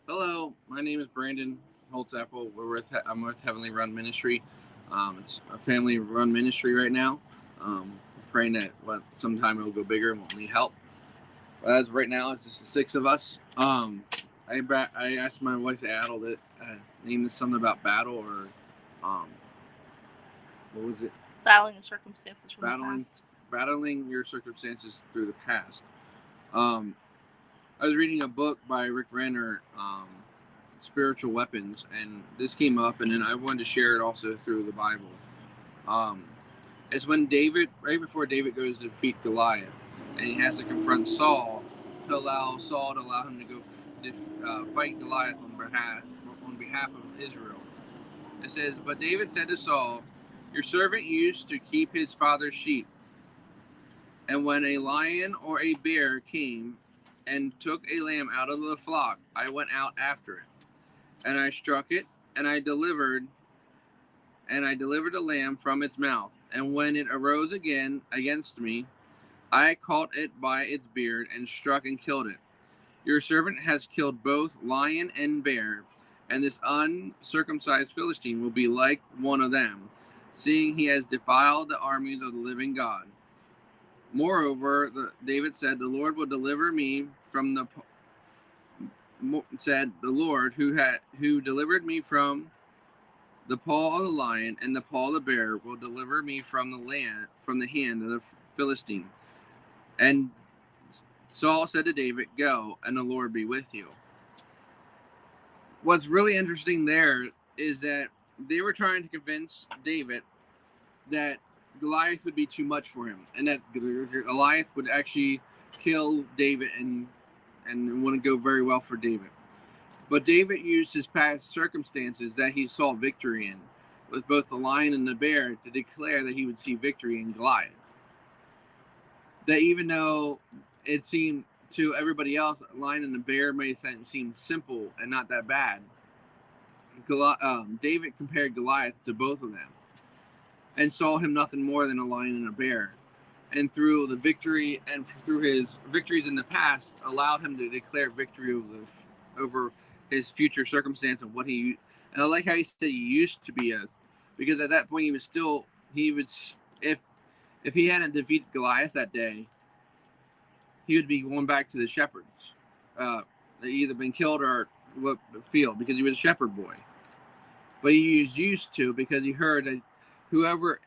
Hello, my name is Brandon Holtzapple. I'm with Heavenly Run Ministry. It's a family-run ministry right now. Praying that sometime it will go bigger and we'll need help. But as of right now, it's just the six of us. I asked my wife Adel to name this something about battle or um, what was it? Battling the circumstances from the Battling, past. battling your circumstances through the past. Um, I was reading a book by Rick Renner, Spiritual Weapons, and this came up, and then I wanted to share it also through the Bible. Um, it's when David, right before David goes to defeat Goliath, and he has to confront Saul to allow Saul to allow him to go fight Goliath on behalf of Israel. It says, "But David said to Saul, 'Your servant used to keep his father's sheep, and when a lion or a bear came and took a lamb out of the flock, I went out after it, and I struck it, and I delivered the lamb from its mouth. And when it arose again against me, I caught it by its beard and struck and killed it. Your servant has killed both lion and bear, and this uncircumcised Philistine will be like one of them, seeing he has defiled the armies of the living God.' Moreover, David said, 'The Lord will deliver me from the said the Lord who delivered me from the paw of the lion and the paw of the bear will deliver me from the hand of the Philistine.' And Saul said to David, 'Go, and the Lord be with you.'" What's really interesting there is that they were trying to convince David that Goliath would be too much for him, and that Goliath would actually kill David and it wouldn't go very well for David. But David used his past circumstances that he saw victory in, with both the lion and the bear, to declare that he would see victory in Goliath. That even though it seemed to everybody else, the lion and the bear may seem simple and not that bad, David compared Goliath to both of them and saw him nothing more than a lion and a bear. And through the victory and through his victories in the past, allowed him to declare victory over his future circumstance of what he. And I like how he said he used to be because at that point he would if he hadn't defeated Goliath that day, he would be going back to the shepherds. They either been killed or what field because he was a shepherd boy. But he was used to because he heard that whoever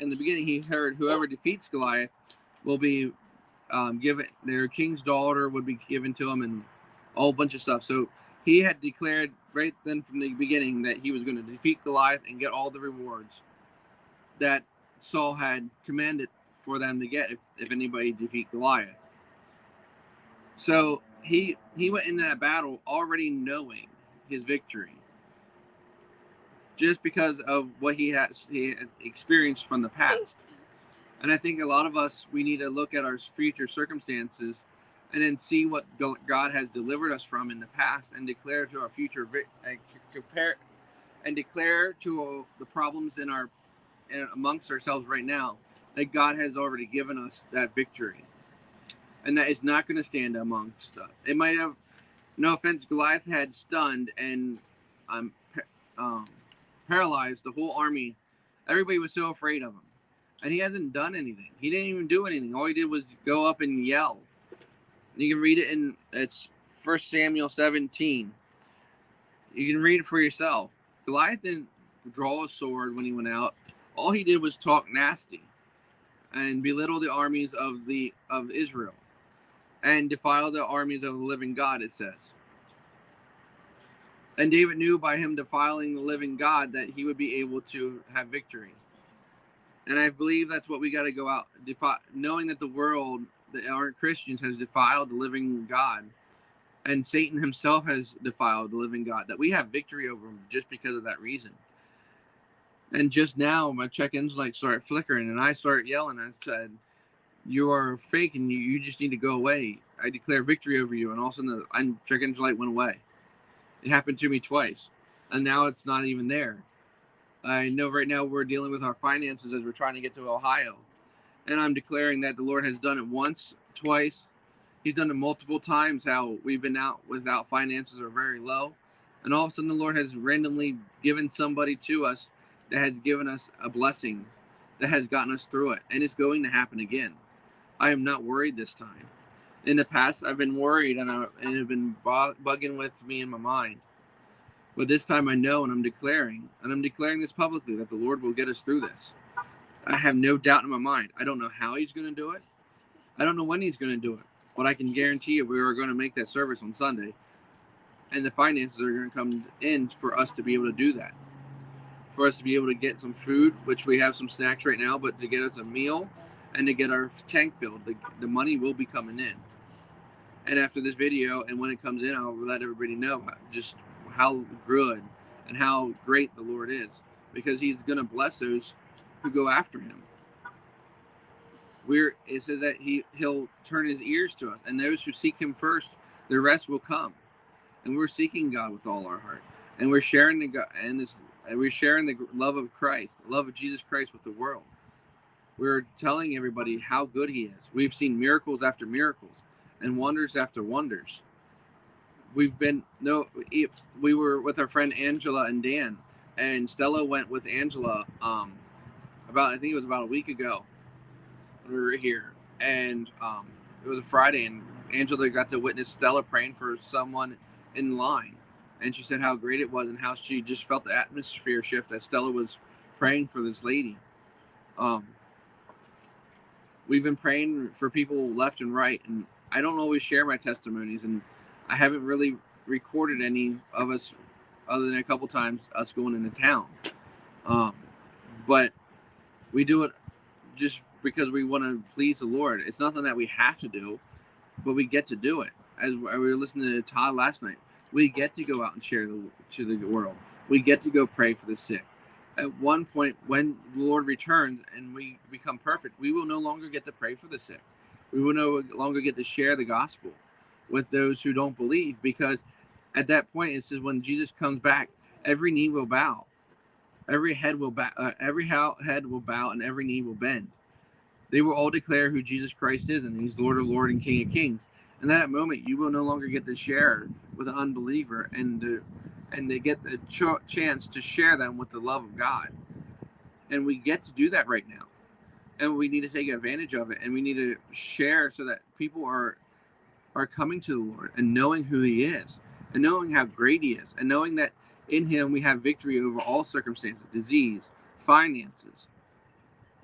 defeats Goliath will be given their king's daughter would be given to him and a whole bunch of stuff. So he had declared right then from the beginning that he was going to defeat Goliath and get all the rewards that Saul had commanded for them to get if anybody defeat Goliath. So he went into that battle already knowing his victory, just because of what he had experienced from the past. And I think a lot of us, we need to look at our future circumstances and then see what God has delivered us from in the past and declare to our future compare and declare to the problems amongst ourselves right now that God has already given us that victory, and that is not going to stand amongst us. It might have, no offense, Goliath had stunned and um, um, paralyzed the whole army. Everybody was so afraid of him, and he hasn't done anything. He didn't even do anything. All he did was go up and yell. You can read it it's 1 Samuel 17. You can read it for yourself. Goliath didn't draw a sword when he went out. All he did was talk nasty and belittle the armies of Israel and defile the armies of the living God, it says. And David knew by him defiling the living God that he would be able to have victory. And I believe that's what we got to go out, knowing that the world that aren't Christians has defiled the living God, and Satan himself has defiled the living God, that we have victory over him just because of that reason. And just now, my check-ins started flickering, and I started yelling. I said, "You are fake, and you just need to go away. I declare victory over you." And all of a sudden, the check-engine light went away. It happened to me twice, and now it's not even there. I know right now we're dealing with our finances as we're trying to get to Ohio. And I'm declaring that the Lord has done it once, twice. He's done it multiple times, how we've been out without finances or very low. And all of a sudden, the Lord has randomly given somebody to us that has given us a blessing that has gotten us through it. And it's going to happen again. I am not worried this time. In the past, I've been worried and it have been bugging with me in my mind. But this time I know, and I'm declaring this publicly, that the Lord will get us through this. I have no doubt in my mind. I don't know how he's going to do it. I don't know when he's going to do it. But I can guarantee you we are going to make that service on Sunday. And the finances are going to come in for us to be able to do that. For us to be able to get some food, which we have some snacks right now, but to get us a meal and to get our tank filled. The money will be coming in. And after this video, and when it comes in, I'll let everybody know just how good and how great the Lord is. Because he's going to bless those who go after him. It says that he'll turn his ears to us. And those who seek him first, the rest will come. And we're seeking God with all our heart. And we're sharing we're sharing the love of Christ, the love of Jesus Christ with the world. We're telling everybody how good he is. We've seen miracles after miracles and wonders after wonders. We were with our friend Angela and Dan, and Stella went with Angela I think it was about a week ago when we were here. And it was a Friday, and Angela got to witness Stella praying for someone in line. And she said how great it was and how she just felt the atmosphere shift as Stella was praying for this lady. We've been praying for people left and right, and I don't always share my testimonies, and I haven't really recorded any of us other than a couple times us going into town. But we do it just because we want to please the Lord. It's nothing that we have to do, but we get to do it. As we were listening to Todd last night, we get to go out and share to the world. We get to go pray for the sick. At one point, when the Lord returns and we become perfect, we will no longer get to pray for the sick. We will no longer get to share the gospel with those who don't believe, because at that point, it says when Jesus comes back, every knee will bow, every head will bow, and every knee will bend. They will all declare who Jesus Christ is, and he's Lord of Lords and King of Kings. In that moment, you will no longer get to share with an unbeliever and they get the chance to share them with the love of God. And we get to do that right now. And we need to take advantage of it. And we need to share so that people are coming to the Lord and knowing who he is and knowing how great he is and knowing that in him we have victory over all circumstances, disease, finances,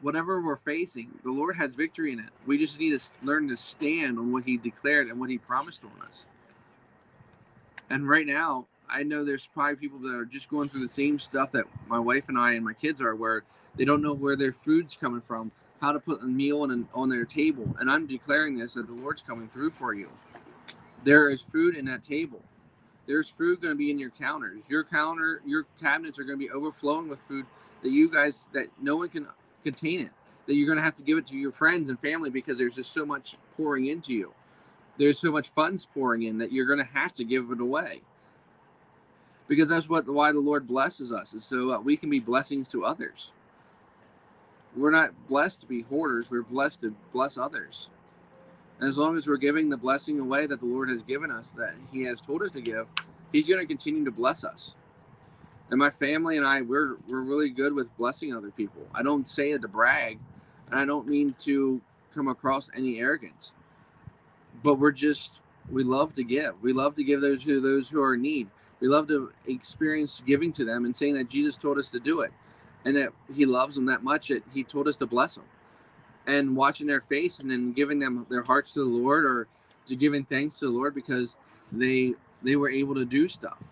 whatever we're facing. The Lord has victory in it. We just need to learn to stand on what he declared and what he promised on us. And right now, I know there's probably people that are just going through the same stuff that my wife and I and my kids are, where they don't know where their food's coming from, how to put a meal on their table. And I'm declaring this, that the Lord's coming through for you. There is food in that table. There's food going to be in your counters. Your cabinets are going to be overflowing with food that no one can contain it. That you're going to have to give it to your friends and family because there's just so much pouring into you. There's so much funds pouring in that you're going to have to give it away. Because that's why the Lord blesses us, is so we can be blessings to others. We're not blessed to be hoarders. We're blessed to bless others. And as long as we're giving the blessing away that the Lord has given us, that he has told us to give, he's going to continue to bless us. And my family and I, we're really good with blessing other people. I don't say it to brag, and I don't mean to come across any arrogance. But we love to give. We love to give those who are in need. We love to experience giving to them and saying that Jesus told us to do it and that he loves them that much that he told us to bless them. And watching their face and then giving them their hearts to the Lord, or to giving thanks to the Lord because they were able to do stuff.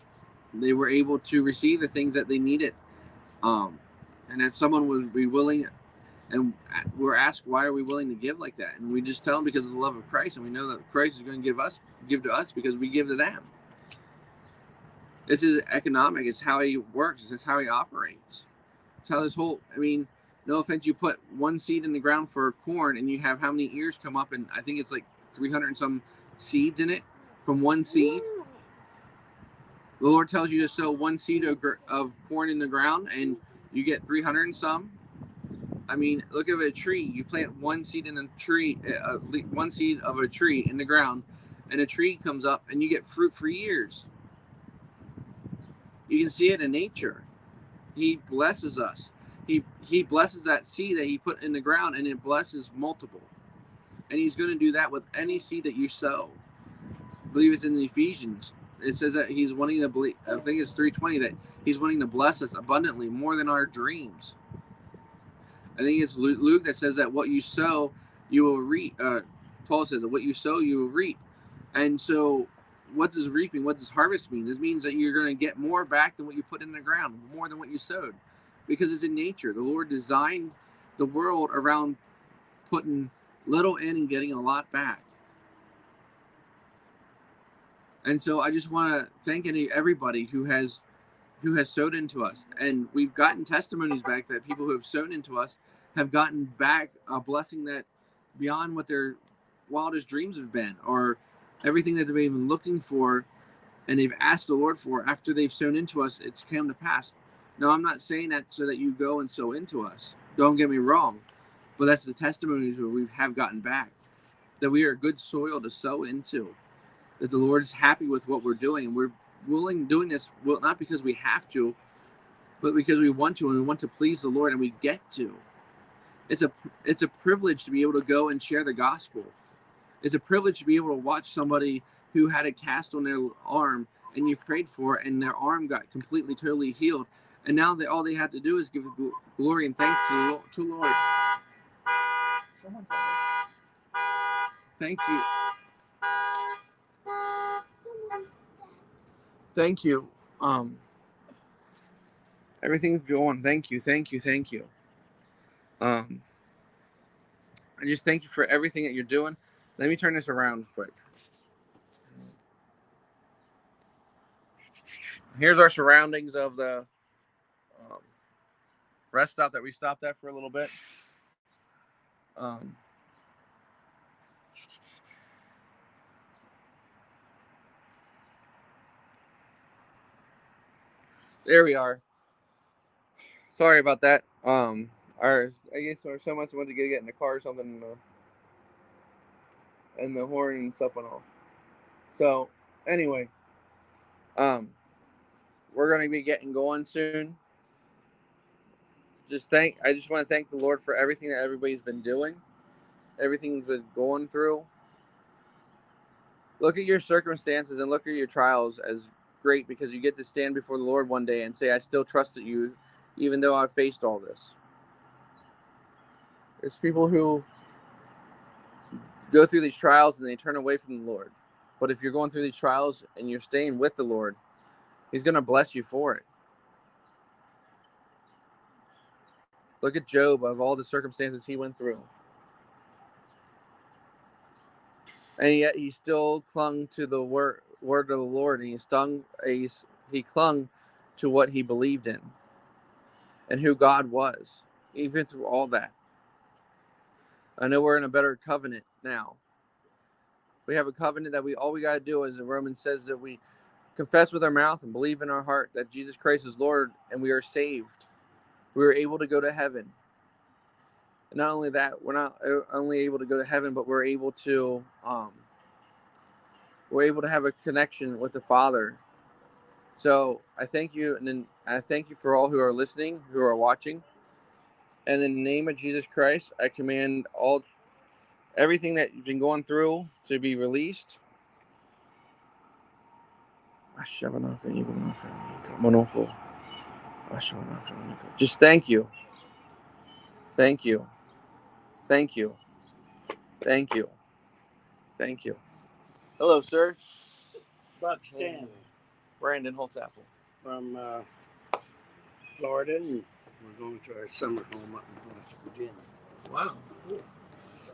They were able to receive the things that they needed. And that someone would be willing, and we're asked, why are we willing to give like that? And we just tell them because of the love of Christ, and we know that Christ is going to give to us because we give to them. This is economic. It's how he works. It's how he operates. It's how this whole, no offense, you put one seed in the ground for corn and you have how many ears come up, and I think it's like 300 and some seeds in it from one seed. The Lord tells you to sow one seed of corn in the ground and you get 300 and some. Look at a tree. You plant one seed in a tree, one seed of a tree in the ground, and a tree comes up and you get fruit for years. You can see it in nature. He blesses us. He blesses that seed that he put in the ground, and it blesses multiple. And he's going to do that with any seed that you sow. I believe it's in the Ephesians. It says that he's wanting to believe, I think it's 3:20, that he's wanting to bless us abundantly more than our dreams. I think it's Luke that says that what you sow, you will reap. Paul says that what you sow, you will reap. And so what does reaping, what does harvest mean? This means that you're going to get more back than what you put in the ground, more than what you sowed, because it's in nature. The Lord designed the world around putting little in and getting a lot back. And so I just want to thank everybody who has sowed into us. And we've gotten testimonies back that people who have sown into us have gotten back a blessing that beyond what their wildest dreams have been, or everything that they've been looking for and they've asked the Lord for. After they've sown into us, it's come to pass. Now, I'm not saying that so that you go and sow into us. Don't get me wrong. But that's the testimonies where we have gotten back, that we are good soil to sow into, that the Lord is happy with what we're doing. And we're willing doing this, well, not because we have to, but because we want to, and we want to please the Lord, and we get to. It's a privilege to be able to go and share the gospel. It's a privilege to be able to watch somebody who had a cast on their arm and you've prayed for, and their arm got completely, totally healed. And now all they have to do is give glory and thanks to the Lord. Thank you. Thank you. Everything's going. Thank you. I just thank you for everything that you're doing. Let me turn this around quick. Here's our surroundings of the rest stop that we stopped at for a little bit. There we are. Sorry about that. I guess someone went to get in the car or something, and the horn and stuff went off. So anyway, we're gonna be getting going soon. I just want to thank the Lord for everything that everybody's been doing, everything's been going through. Look at your circumstances and look at your trials as great, because you get to stand before the Lord one day and say, I still trusted you, even though I've faced all this. There's people who go through these trials and they turn away from the Lord. But if you're going through these trials and you're staying with the Lord, He's going to bless you for it. Look at Job, of all the circumstances he went through. And yet he still clung to the word of the Lord, and he clung to what he believed in and who God was, even through all that. I know we're in a better covenant now. We have a covenant that all we got to do, as the Romans says, that we confess with our mouth and believe in our heart that Jesus Christ is Lord, and we are saved. We are able to go to heaven. And not only that, we're not only able to go to heaven, but we're able to have a connection with the Father. So I thank you, and then I thank you for all who are listening, who are watching. And in the name of Jesus Christ, I command everything that you've been going through to be released. Just thank you. Thank you. Thank you. Thank you. Thank you. Hello, sir. Buck Stanley. Brandon Holtzapple. From Florida, and we're going to our summer home up in West Virginia. Wow. Cool. So